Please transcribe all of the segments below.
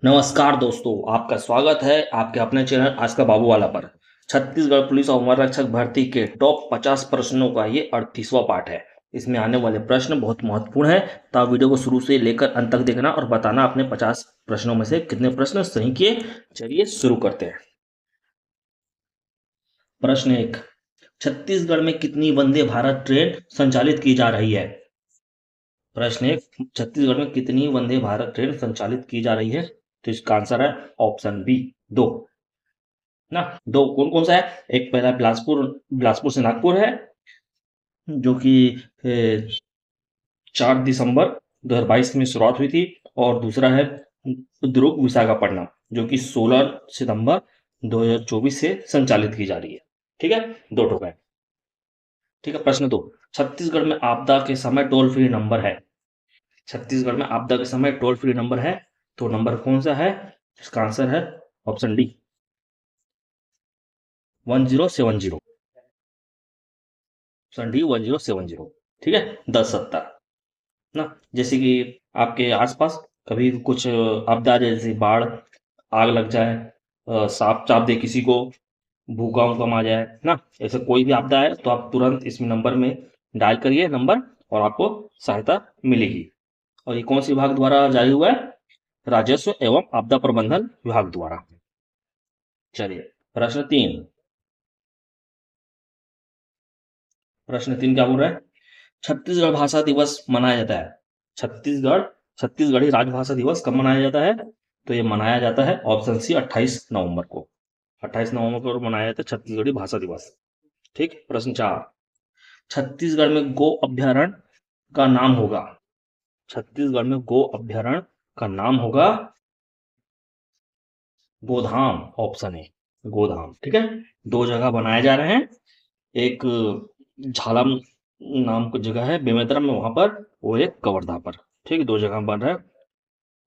नमस्कार दोस्तों, आपका स्वागत है आपके अपने चैनल आज का बाबू वाला पर। छत्तीसगढ़ पुलिस और वन रक्षक भर्ती के टॉप 50 प्रश्नों का ये 38वां पार्ट है। इसमें आने वाले प्रश्न बहुत महत्वपूर्ण है, तो आप वीडियो को शुरू से लेकर अंत तक देखना और बताना अपने 50 प्रश्नों में से कितने प्रश्न सही किए। चलिए शुरू करते हैं। प्रश्न एक, छत्तीसगढ़ में कितनी वंदे भारत ट्रेन संचालित की जा रही है? प्रश्न एक, छत्तीसगढ़ में कितनी वंदे भारत ट्रेन संचालित की जा रही है? तो इसका आंसर है ऑप्शन बी, दो ना। दो कौन कौन सा है? एक पहला बिलासपुर बिलासपुर से नागपुर है, जो कि 4 दिसंबर 2022 में शुरुआत हुई थी। और दूसरा है दुर्ग विशाखापट्टनम, जो कि 16 सितंबर 2024 से संचालित की जा रही है। ठीक है, दो ठोका है। ठीक है, प्रश्न दो, छत्तीसगढ़ में आपदा के समय टोल फ्री नंबर है। छत्तीसगढ़ में आपदा के समय टोल फ्री नंबर है, तो नंबर कौन सा है? इसका आंसर है ऑप्शन डी, 1070। Option D 1070। ठीक है, 1070 ना। जैसे कि आपके आसपास कभी कुछ आपदा, जैसे बाढ़, आग लग जाए, सांप चाप दे किसी को, भूकंप आ जाए ना, ऐसे कोई भी आपदा है तो आप तुरंत इस नंबर में डायल करिए नंबर, और आपको सहायता मिलेगी। और ये कौन से विभाग द्वारा जारी हुआ है? राजस्व एवं आपदा प्रबंधन विभाग द्वारा। चलिए, प्रश्न तीन। प्रश्न तीन क्या बोल रहा है? छत्तीसगढ़ भाषा दिवस मनाया जाता है। छत्तीसगढ़ छत्तीसगढ़ी राजभाषा दिवस कब मनाया जाता है? तो ये मनाया जाता है ऑप्शन सी, 28 नवंबर को। 28 नवंबर को मनाया जाता है छत्तीसगढ़ी भाषा दिवस। ठीक, प्रश्न चार, छत्तीसगढ़ में गो अभ्यारण्य का नाम होगा। छत्तीसगढ़ में गो अभ्यारण्य का नाम होगा गोधाम। Option A, Godham. ठीक है, दो जगह बनाए जा रहे हैं। एक झालम नाम की जगह है बेमेतरा में, वहां पर, वो एक कवर्धा पर। ठीक, दो जगह बन रहा है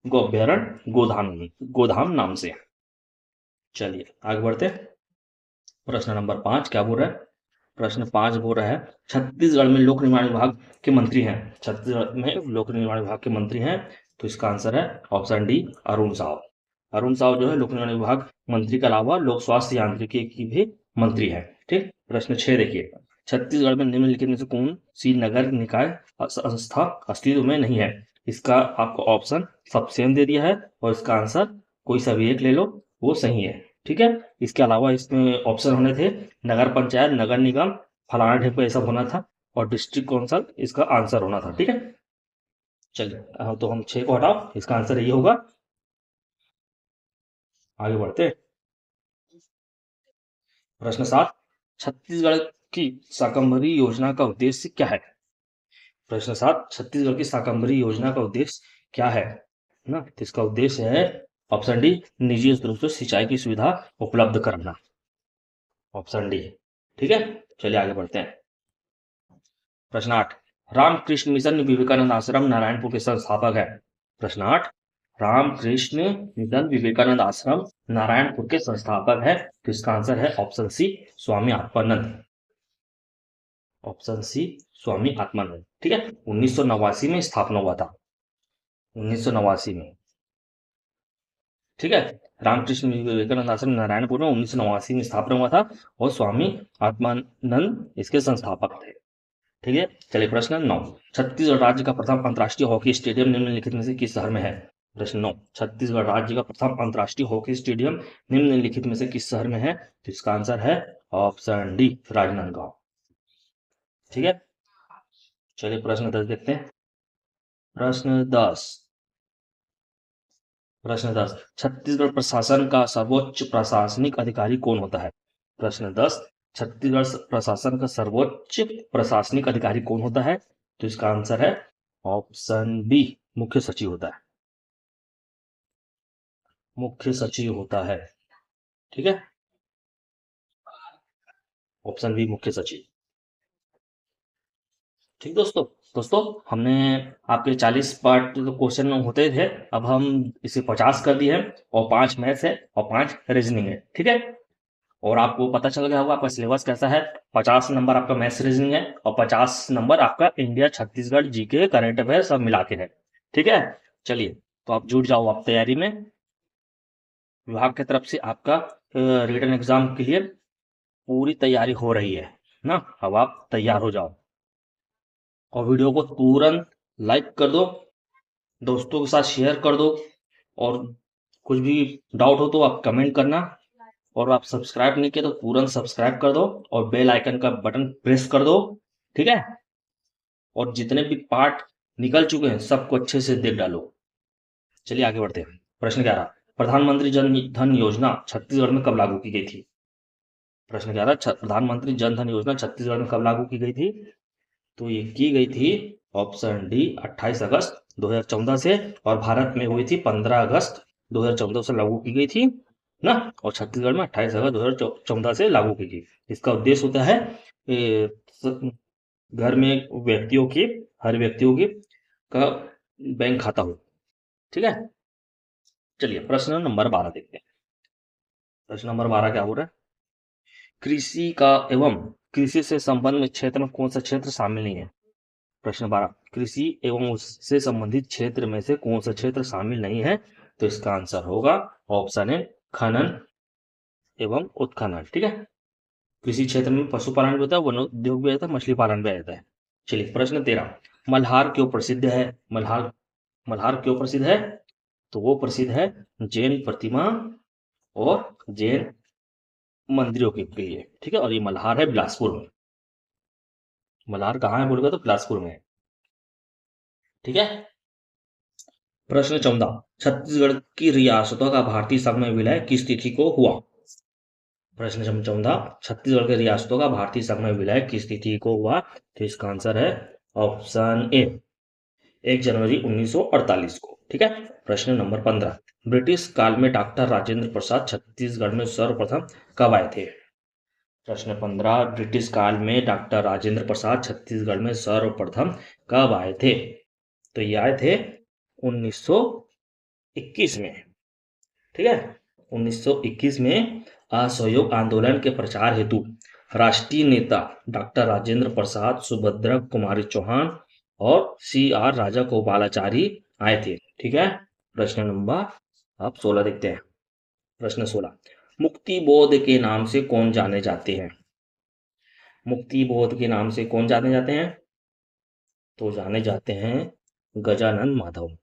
गो अभ्यारण्य गोधाम, गोधाम नाम से। चलिए आगे बढ़ते। प्रश्न नंबर 5 क्या बोल रहा है? प्रश्न 5 बोल रहा है, छत्तीसगढ़ में लोक निर्माण विभाग के मंत्री हैं। छत्तीसगढ़ में लोक निर्माण विभाग के मंत्री हैं, तो इसका आंसर है ऑप्शन डी, अरुण साव। अरुण साव जो है लोक निर्माण विभाग मंत्री के अलावा लोक स्वास्थ्य यांत्रिकी की भी मंत्री है। ठीक, प्रश्न 6 देखिए, छत्तीसगढ़ में निम्नलिखित में से कौन सी नगर निकाय संस्था अस्तित्व में नहीं है? इसका आपको ऑप्शन सब सेम दे दिया है, और इसका आंसर कोई सा भी एक ले लो, वो सही है। ठीक है, इसके अलावा इसमें ऑप्शन होने थे नगर पंचायत, नगर निगम, फलाना ढेर पे ऐसा होना था, और डिस्ट्रिक्ट काउंसिल इसका आंसर होना था। ठीक है, चलिए तो हम 6 को हटाओ, इसका आंसर यही होगा। आगे बढ़ते। प्रश्न 7, छत्तीसगढ़ की शाकंभरी योजना का उद्देश्य क्या है? प्रश्न 7, छत्तीसगढ़ की शाकंभरी योजना का उद्देश्य क्या है ना? तो इसका उद्देश्य है ऑप्शन डी, निजी रूप से सिंचाई की सुविधा उपलब्ध कराना। Option D. ठीक है, चलिए आगे बढ़ते हैं। प्रश्न 8, रामकृष्ण मिशन विवेकानंद आश्रम नारायणपुर के संस्थापक है। प्रश्न 8, रामकृष्ण मिशन विवेकानंद आश्रम नारायणपुर के संस्थापक है, तो इसका आंसर है option C, Swami Atmanand. Option C, Swami Atmanand. ठीक है, 1989 में स्थापना हुआ था। 1989 में। ठीक है, रामकृष्ण विवेकानंद आश्रम नारायणपुर में 1989 में स्थापना हुआ था, और स्वामी आत्मानंद इसके संस्थापक थे। ठीक है, चलिए प्रश्न 9, छत्तीसगढ़ राज्य का प्रथम अंतर्राष्ट्रीय हॉकी स्टेडियम निम्नलिखित में से किस शहर में है? प्रश्न 9, छत्तीसगढ़ राज्य का प्रथम अंतर्राष्ट्रीय हॉकी स्टेडियम निम्नलिखित में से किस शहर में है? तो इसका आंसर है ऑप्शन डी, राजनांदगांव। ठीक है, चलिए प्रश्न 10 देखते हैं। प्रश्न 10, छत्तीसगढ़ प्रशासन का सर्वोच्च प्रशासनिक अधिकारी कौन होता है? प्रश्न 10, छत्तीसगढ़ प्रशासन का सर्वोच्च प्रशासनिक अधिकारी कौन होता है? तो इसका आंसर है ऑप्शन बी, मुख्य सचिव होता है। मुख्य सचिव होता है। ठीक है, ऑप्शन बी, मुख्य सचिव। ठीक दोस्तों, हमने आपके 40 पार्ट क्वेश्चन होते थे, अब हम इसे 50 कर दिए हैं, और 5 मैथ्स है और 5 रीजनिंग है। ठीक है, और आपको पता चल गया होगा आपका सिलेबस कैसा है। 50 नंबर आपका मैथ्स रीजनिंग है, और 50 नंबर आपका India Chhattisgarh GK current affair सब मिला के है। ठीक है, चलिए तो आप जुट जाओ आप तैयारी में। विभाग की तरफ से आपका रिटन एग्जाम के लिए पूरी तैयारी हो रही है ना। अब आप तैयार हो जाओ और वीडियो को तुरंत लाइक कर दो, दोस्तों के साथ शेयर कर दो, और कुछ भी डाउट हो तो आप कमेंट करना, और आप सब्सक्राइब नहीं किए तो तुरंत सब्सक्राइब कर दो और बेल आइकन का बटन प्रेस कर दो, ठीक है। और जितने भी पार्ट निकल चुके हैं सबको अच्छे से देख डालो। चलिए आगे बढ़ते हैं। प्रश्न 11, प्रधानमंत्री जन धन योजना छत्तीसगढ़ में कब लागू की गई थी? प्रश्न 11, प्रधानमंत्री जन धन योजना छत्तीसगढ़ में कब लागू की गई थी? तो ये की गई थी ऑप्शन डी 28 अगस्त 2014 से, और भारत में हुई थी 15 अगस्त 2014 से लागू की गई थी ना। और छत्तीसगढ़ में 28 अगस्त 2014 से लागू की गई। इसका उद्देश्य होता है घर में व्यक्तियों की, हर व्यक्तियों की का बैंक खाता हो, ठीक है। चलिए प्रश्न नंबर 12 देखते हैं। प्रश्न नंबर 12 क्या हो रहा है? कृषि का एवं कृषि से संबंधित क्षेत्र में कौन सा क्षेत्र शामिल नहीं है? प्रश्न 12, कृषि एवं उससे संबंधित क्षेत्र में से कौन सा क्षेत्र शामिल नहीं है? तो इसका आंसर होगा ऑप्शन ए खनन एवं उत्खनन, ठीक है। कृषि क्षेत्र में पशुपालन भी होता है, वन उद्योग भी रहता है, मछली पालन भी रहता है। चलिए प्रश्न 13, मल्हार क्यों प्रसिद्ध है? मल्हार मल्हार क्यों प्रसिद्ध है? तो वो प्रसिद्ध है जैन प्रतिमा और जैन मंदिरों के लिए, ठीक है। और ये मल्हार है बिलासपुर में। मल्हार कहाँ है बोलेगा तो बिलासपुर में है, ठीक है। प्रश्न 14, छत्तीसगढ़ की रियासतों का भारतीय संघ में विलय किस तिथि को हुआ? प्रश्न 14, छत्तीसगढ़ की रियासतों का भारतीय संघ में विलय किस तिथि को हुआ? तो इसका आंसर है ऑप्शन ए 1 जनवरी 1948 को, ठीक है। प्रश्न नंबर 15, ब्रिटिश काल में डॉक्टर राजेंद्र प्रसाद छत्तीसगढ़ में सर्वप्रथम कब आए थे? प्रश्न 15, ब्रिटिश काल में डॉक्टर राजेंद्र प्रसाद छत्तीसगढ़ में सर्वप्रथम कब आए थे? तो ये आए थे 1921 में, ठीक है। 1921 में असहयोग आंदोलन के प्रचार हेतु राष्ट्रीय नेता डॉक्टर राजेंद्र प्रसाद, सुभद्रा कुमारी चौहान और CR राजा गोपालाचारी आए थे, ठीक है। प्रश्न नंबर अब 16 देखते हैं। प्रश्न 16, मुक्ति बोध के नाम से कौन जाने जाते हैं? मुक्ति बोध के नाम से कौन जाने जाते हैं? तो जाने जाते हैं गजानंद माधव।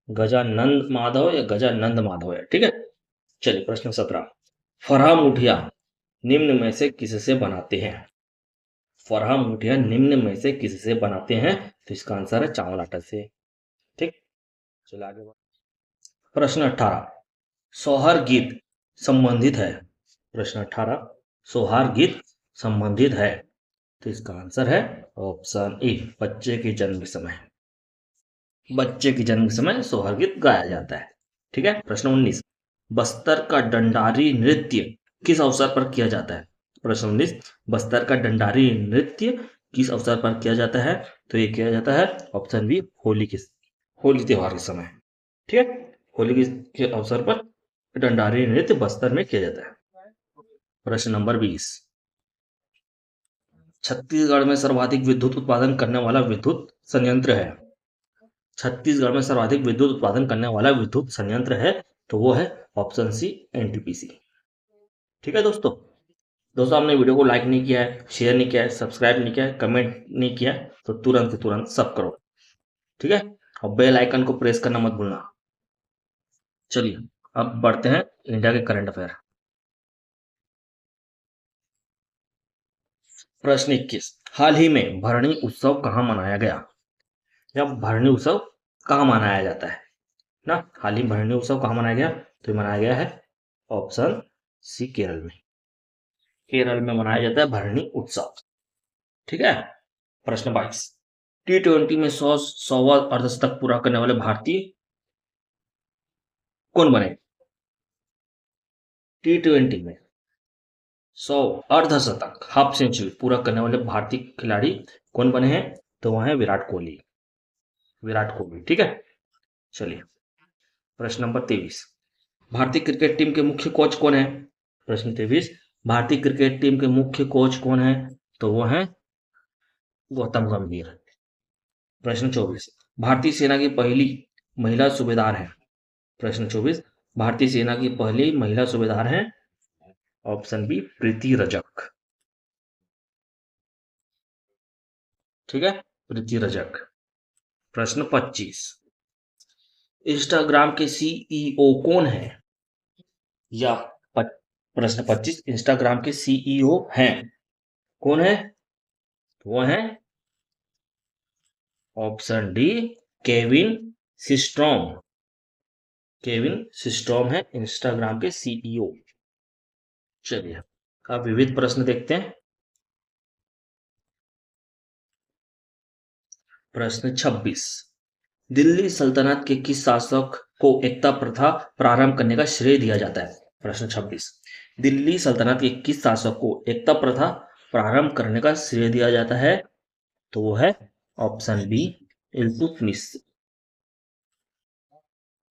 गजानंद माधव या गजानंद माधव है, ठीक है। चलिए प्रश्न 17, फरहा मुठिया निम्न में से किससे बनाते हैं? फरहा मुठिया निम्न में से किससे बनाते हैं? तो इसका आंसर है चावल आटा से, ठीक। चलिए आगे प्रश्न 18, सोहर गीत संबंधित है। प्रश्न 18, सोहर गीत संबंधित है। तो इसका आंसर है ऑप्शन ए बच्चे के जन्म के समय। बच्चे के जन्म के समय सोहर गीत गाया जाता है, ठीक है। प्रश्न 19, बस्तर का डंडारी नृत्य किस अवसर पर किया जाता है? प्रश्न 19, बस्तर का डंडारी नृत्य किस अवसर पर किया जाता है? तो ये किया जाता है ऑप्शन बी होली त्योहार के समय, ठीक है। होली के अवसर पर डंडारी नृत्य बस्तर में किया जाता है। प्रश्न नंबर 20, छत्तीसगढ़ में सर्वाधिक विद्युत उत्पादन करने वाला विद्युत संयंत्र है। छत्तीसगढ़ में सर्वाधिक विद्युत उत्पादन करने वाला विद्युत संयंत्र है, तो वो है ऑप्शन सी NTPC, ठीक है। दोस्तों आपने वीडियो को लाइक नहीं किया है, शेयर नहीं किया है, सब्सक्राइब नहीं किया है, कमेंट नहीं किया है, तो तुरंत से तुरंत सब करो, ठीक है। और बेल आइकन को प्रेस करना मत भूलना। चलिए अब बढ़ते हैं इंडिया के करंट अफेयर। प्रश्न 21, हाल ही में भरणी उत्सव कहाँ मनाया गया? या भरणी उत्सव कहाँ मनाया जाता है ना? हाल ही भरणी उत्सव कहाँ मनाया गया? तो मनाया गया है ऑप्शन सी केरल में। केरल में मनाया जाता है भरणी उत्सव, ठीक है। प्रश्न 22, T20 में 100वां अर्धशतक पूरा करने वाले भारतीय कौन बने? T20 में 100 अर्धशतक हाफ सेंचुरी पूरा करने वाले भारतीय खिलाड़ी कौन बने हैं? तो वह है विराट कोहली। ठीक है। चलिए प्रश्न नंबर 23, भारतीय क्रिकेट टीम के मुख्य कोच कौन है? प्रश्न 23, भारतीय क्रिकेट टीम के मुख्य कोच कौन है? तो वो है गौतम गंभीर। प्रश्न 24, भारतीय सेना की पहली महिला सूबेदार है। प्रश्न 24, भारतीय सेना की पहली महिला सूबेदार हैं? ऑप्शन बी प्रीति रजक। ठीक है, प्रीति रजक। प्रश्न 25, इंस्टाग्राम के सीईओ कौन है? या प्रश्न 25, इंस्टाग्राम के सीईओ हैं, कौन है? वो है option D Kevin Systrom. Kevin Systrom है इंस्टाग्राम के सीईओ। चलिए अब विविध प्रश्न देखते हैं। प्रश्न 26, दिल्ली सल्तनत के किस शासक को एकता प्रथा प्रारंभ करने का श्रेय दिया जाता है? प्रश्न 26, दिल्ली सल्तनत के किस शासक को एकता प्रथा प्रारंभ करने का श्रेय दिया जाता है? तो वो है option B Iltutmish.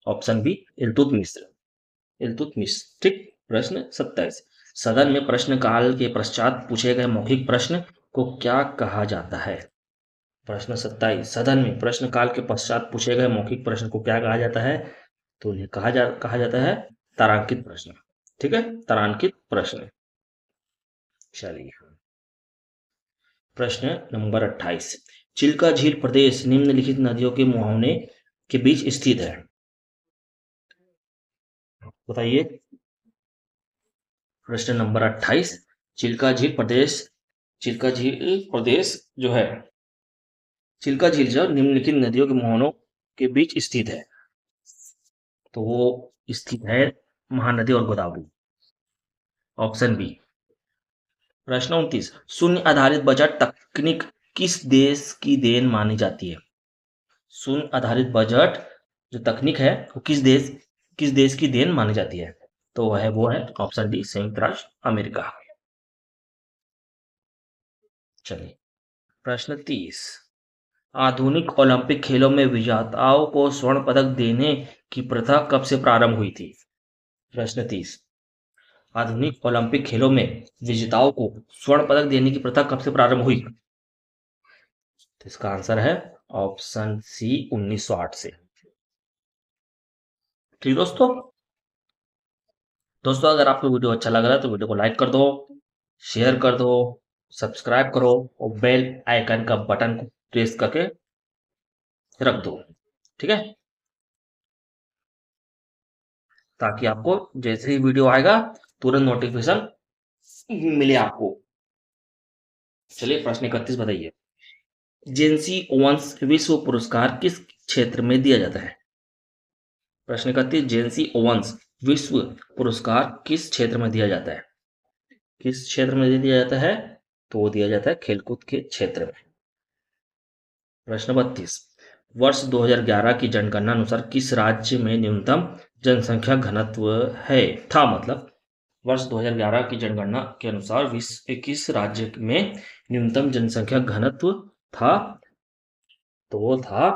Option B Iltutmish. Iltutmish. ठीक। प्रश्न 27, सदन में प्रश्नकाल के पश्चात पूछे गए मौखिक प्रश्न को क्या कहा जाता है? प्रश्न 27, सदन में प्रश्नकाल के पश्चात पूछे गए मौखिक प्रश्न को क्या कहा जाता है? तो ये कहा जाता है तारांकित प्रश्न। ठीक है, तारांकित प्रश्न। चलिए प्रश्न नंबर 28, चिल्का झील प्रदेश निम्नलिखित नदियों के मुहाने के बीच स्थित है? बताइए। प्रश्न नंबर 28, चिल्का झील प्रदेश जो है, चिल्का झील जो निम्नलिखित नदियों के मुहानों के बीच स्थित है, तो वो स्थित है महानदी और गोदावरी। Option B. प्रश्न 29, शून्य आधारित बजट तकनीक किस देश की देन मानी जाती है? शून्य आधारित बजट जो तकनीक है वो किस देश की देन मानी जाती है? तो वो है ऑप्शन डी संयुक्त राष्ट्र अमेरिका। चलिए प्रश्न 30, आधुनिक ओलंपिक खेलों में विजेताओं को स्वर्ण पदक देने की प्रथा कब से प्रारंभ हुई थी? प्रश्न 30, आधुनिक ओलंपिक खेलों में विजेताओं को स्वर्ण पदक देने की प्रथा कब से प्रारंभ हुई? तो इसका आंसर है ऑप्शन सी 1908 से। ठीक दोस्तों अगर आपको वीडियो अच्छा लग रहा है तो वीडियो को लाइक कर दो, शेयर कर दो, सब्सक्राइब करो और बेल आइकन का बटन को प्रेस करके रख दो। ठीक है, ताकि आपको जैसे ही वीडियो आएगा तुरंत नोटिफिकेशन मिले आपको। चलिए प्रश्न 31 बताइए, जेंसी ओवंस विश्व पुरस्कार किस क्षेत्र में दिया जाता है? प्रश्न 31, जेंसी ओवंस विश्व पुरस्कार किस क्षेत्र में दिया जाता है? किस क्षेत्र में दिया जाता है? तो वो दिया जाता है खेलकूद के क्षेत्र में। प्रश्न 32, वर्ष 2011 की जनगणना अनुसार किस राज्य में न्यूनतम जनसंख्या घनत्व था? मतलब वर्ष 2011 की जनगणना के अनुसार किस राज्य में न्यूनतम जनसंख्या घनत्व था? तो वो था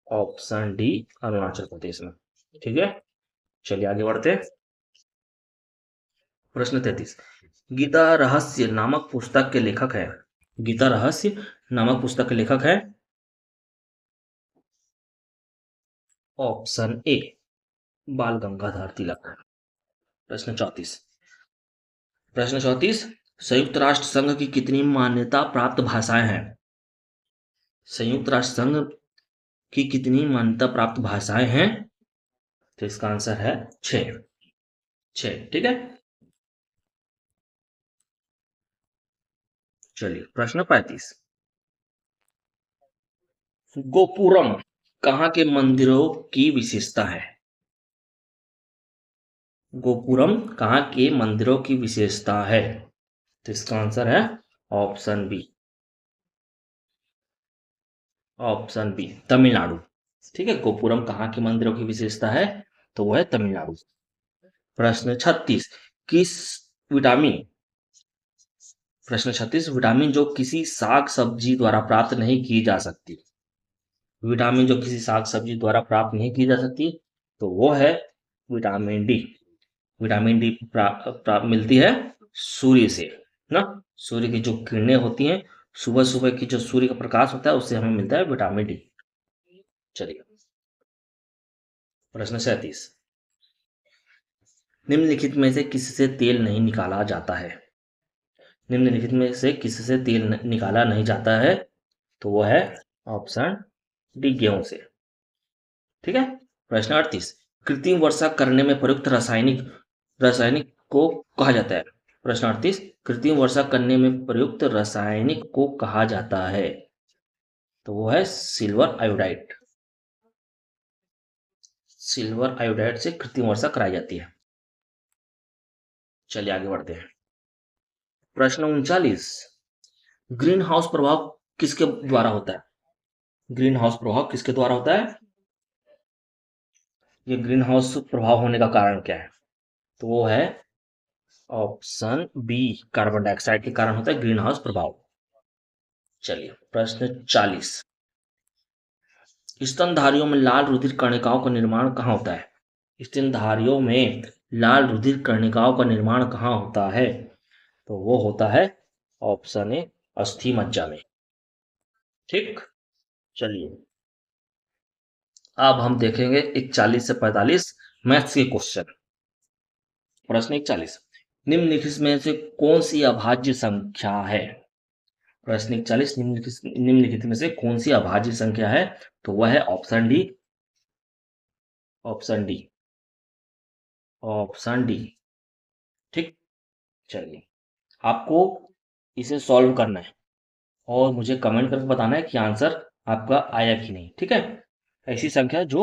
ऑप्शन डी अरुणाचल प्रदेश में। ठीक है, चलिए आगे बढ़ते हैं। प्रश्न 33, गीता रहस्य नामक पुस्तक के लेखक है? गीता रहस्य नामक पुस्तक के लेखक है ऑप्शन ए बाल गंगाधर तिलक। प्रश्न 34, संयुक्त राष्ट्र संघ की कितनी मान्यता प्राप्त भाषाएं हैं? संयुक्त राष्ट्र संघ की कितनी मान्यता प्राप्त भाषाएं हैं? तो इसका आंसर है 6। ठीक है, चलिए प्रश्न 35, गोपुरम कहाँ के मंदिरों की विशेषता है? गोपुरम कहाँ के मंदिरों की विशेषता है? तो इसका आंसर है ऑप्शन बी तमिलनाडु। ठीक है, गोपुरम कहाँ के मंदिरों की विशेषता है? तो वो है तमिलनाडु। प्रश्न 36, किस विटामिन प्रश्न 36, विटामिन जो किसी साग सब्जी द्वारा प्राप्त नहीं की जा सकती? विटामिन जो किसी साग सब्जी द्वारा प्राप्त नहीं की जा सकती, तो वो है विटामिन डी। विटामिन डी प्राप्त मिलती है सूर्य से ना। सूर्य की जो किरणें होती हैं, सुबह सुबह की जो सूर्य का प्रकाश होता है उससे हमें मिलता है विटामिन डी। चलिए प्रश्न 37, निम्नलिखित में से किससे तेल नहीं निकाला जाता है? निम्नलिखित में से किससे तेल निकाला नहीं जाता है? तो वो है ऑप्शन डी, गेहूं से। ठीक है। प्रश्न 38, कृत्रिम वर्षा करने में प्रयुक्त रासायनिक रासायनिक को कहा जाता है? प्रश्न 38, कृत्रिम वर्षा करने में प्रयुक्त रासायनिक को कहा जाता है? तो वो है सिल्वर आयोडाइड। सिल्वर आयोडाइड से कृत्रिम वर्षा कराई जाती है। चलिए आगे बढ़ते हैं। प्रश्न 39, ग्रीन हाउस प्रभाव किसके द्वारा होता है? ग्रीन हाउस प्रभाव किसके द्वारा होता है? ये ग्रीन हाउस प्रभाव होने का कारण क्या है? तो वो है ऑप्शन बी, कार्बन डाइऑक्साइड के कारण होता है ग्रीन हाउस प्रभाव। चलिए प्रश्न 40, स्तनधारियों में लाल रुधिर कणिकाओं का निर्माण कहाँ होता है? स्तनधारियों में लाल रुधिर कणिकाओं का निर्माण कहाँ होता है? तो वो होता है ऑप्शन ए, अस्थि मज्जा में। ठीक। चलिए अब हम देखेंगे 41 से 45 मैथ्स के क्वेश्चन। प्रश्न 41, निम्नलिखित में से कौन सी अभाज्य संख्या है? प्रश्न 41, निम्नलिखित में से कौन सी अभाज्य संख्या है? तो वह है option D, option D, option D. ठीक। चलिए आपको इसे सॉल्व करना है और मुझे कमेंट करके बताना है कि आंसर आपका आया कि नहीं। ठीक है। ऐसी संख्या जो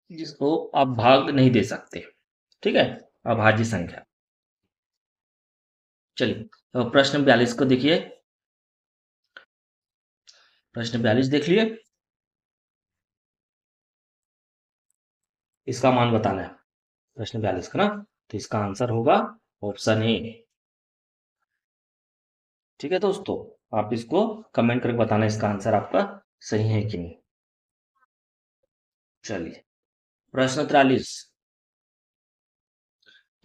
जिसको आप भाग नहीं दे सकते। ठीक है, अभाज्य संख्या। चलिए तो प्रश्न 42 को देखिए। प्रश्न 42 देख लिए, इसका मान बताना है प्रश्न 42 का ना। तो इसका आंसर होगा ऑप्शन ए। ठीक है दोस्तों, आप इसको कमेंट करके बताना इसका आंसर आपका सही है कि नहीं। चलिए प्रश्न 43,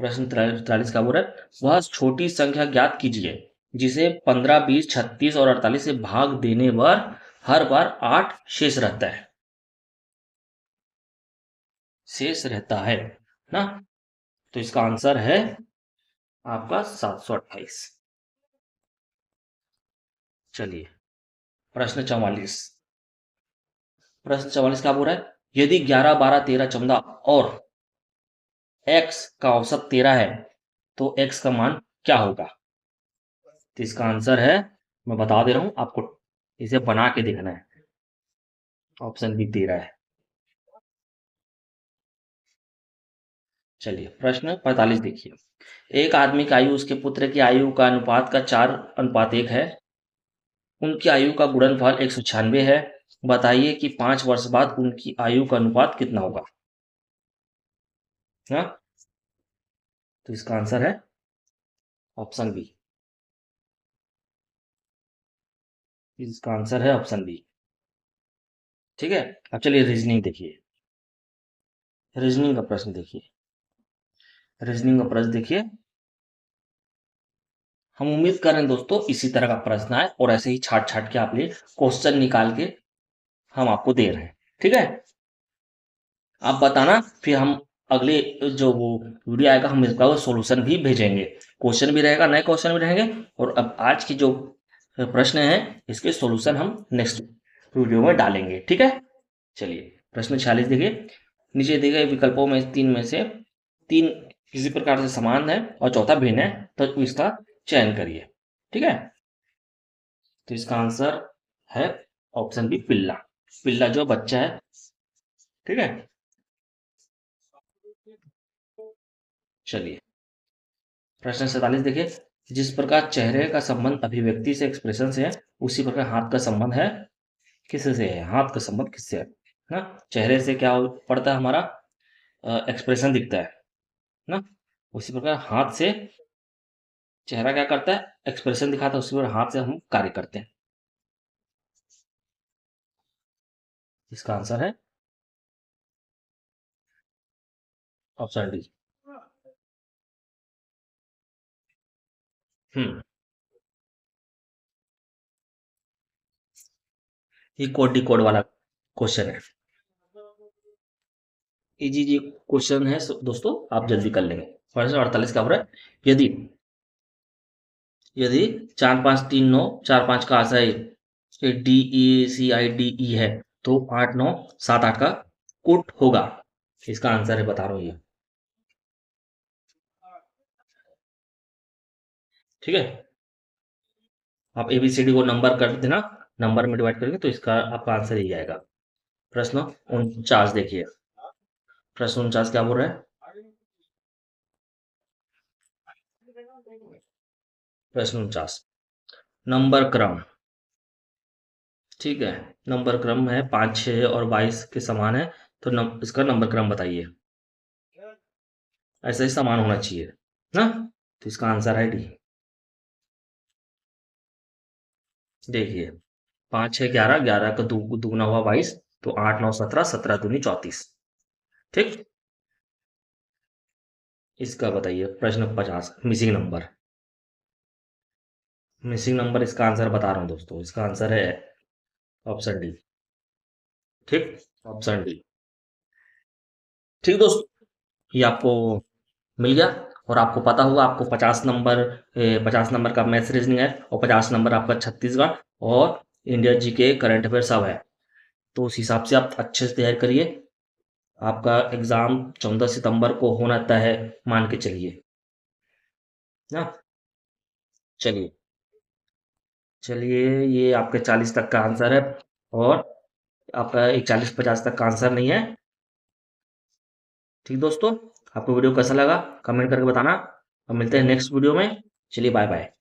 प्रश्न 43 का बोल रहा है, वह छोटी संख्या ज्ञात कीजिए जिसे 15, 20, 36 और 48 से भाग देने पर हर बार 8 शेष रहता है। शेष रहता है ना। तो इसका आंसर है आपका 728। चलिए प्रश्न 44, प्रश्न 44 क्या बोल रहा है, यदि 11, 12, 13, 14 और x का औसत 13 है तो x का मान क्या होगा? तो इसका आंसर है, मैं बता दे रहा हूं आपको, इसे बना के देखना है। ऑप्शन बी 13 है। चलिए प्रश्न 45 देखिए, एक आदमी की आयु उसके पुत्र की आयु का अनुपात का 4:1 है। उनकी आयु का गुणनफल 196 है। बताइए कि 5 वर्ष बाद उनकी आयु का अनुपात कितना होगा? हाँ, तो इसका आंसर है ऑप्शन बी। इसका आंसर है ऑप्शन बी। ठीक है। अब चलिए रीजनिंग देखिए। रीजनिंग का प्रश्न देखिए। रीजनिंग का प्रश्न देखिए। हम उम्मीद कर रहे हैं दोस्तों इसी तरह का प्रश्न आए और ऐसे ही छाट छाट के आप लिए क्वेश्चन निकाल के हम आपको दे रहे हैं। ठीक है। आप बताना, फिर हम अगले जो वो वीडियो आएगा हम इसका वो सॉल्यूशन भी भेजेंगे। क्वेश्चन भी रहेगा, नए क्वेश्चन भी रहेंगे, और अब आज की जो प्रश्न है इसके सॉल्यूशन हम नेक्स्ट वीडियो में डालेंगे। ठीक है। चलिए प्रश्न 46 देखिए, नीचे दिए गए विकल्पों में तीन में से तीन किसी प्रकार से समान है और चौथा भिन्न है, तो इसका चयन करिए। ठीक है। तो इसका आंसर है ऑप्शन बी, पिल्ला। पिल्ला जो बच्चा है। ठीक है। चलिए प्रश्न 47 देखिए, जिस प्रकार चेहरे का संबंध अभिव्यक्ति से, एक्सप्रेशन से है, उसी प्रकार हाथ का संबंध है किससे है? हाथ का संबंध किससे है ना? चेहरे से क्या पड़ता है हमारा? एक्सप्रेशन दिखता है ना। उसी प्रकार हाथ से चेहरा क्या करता है? एक्सप्रेशन दिखाता है। उसी प्रकार हाथ से हम कार्य करते हैं। इसका आंसर है ऑप्शन डी। हम्म, ये कोड डी कोड वाला क्वेश्चन है। इजी जी क्वेश्चन है दोस्तों, आप जल्दी कर लेंगे। 48 का है, यदि यदि 4 5 3 9 4 5 का आशय DECIDE है तो 8 9 7 8 का कुट होगा। इसका आंसर है, बता रहा हूँ ये। ठीक है, आप ABCD को नंबर कर देना, नंबर में डिवाइड करेंगे तो इसका आपका आंसर ही आएगा। प्रश्न 49 देखिए, प्रश्न 49 क्या बोल रहा है? प्रश्न 49, नंबर क्रम, ठीक है, नंबर क्रम है 5 6 और 22 के समान है, तो इसका नंबर क्रम बताइए। ऐसा ही समान होना चाहिए ना, तो इसका आंसर है डी। देखिए 5 6 11, 11 का दुगुना हुआ 22, तो 8 9 17, 17 दूनी 34। ठीक, इसका बताइए प्रश्न 50, मिसिंग नंबर। मिसिंग नंबर, इसका आंसर बता रहा हूँ दोस्तों, इसका आंसर है ऑप्शन डी। ठीक, ऑप्शन डी। ठीक दोस्तों, ये आपको मिल गया, और आपको पता होगा आपको 50 नंबर का मैथ्स रीजनिंग है, और 50 नंबर आपका छत्तीसगढ़ और इंडिया जीके करंट अफेयर सब है। तो उस हिसाब से आप अच्छे से तैयारी करिए। आपका एग्जाम 14 सितंबर को होना तय है, मान के चलिए ना। चलिए, चलिए ये आपके 40 तक का आंसर है, और आपका एक 40 50 तक का आंसर नहीं है। ठीक दोस्तों, आपको वीडियो कैसा लगा कमेंट करके बताना, और मिलते हैं नेक्स्ट वीडियो में। चलिए बाय बाय।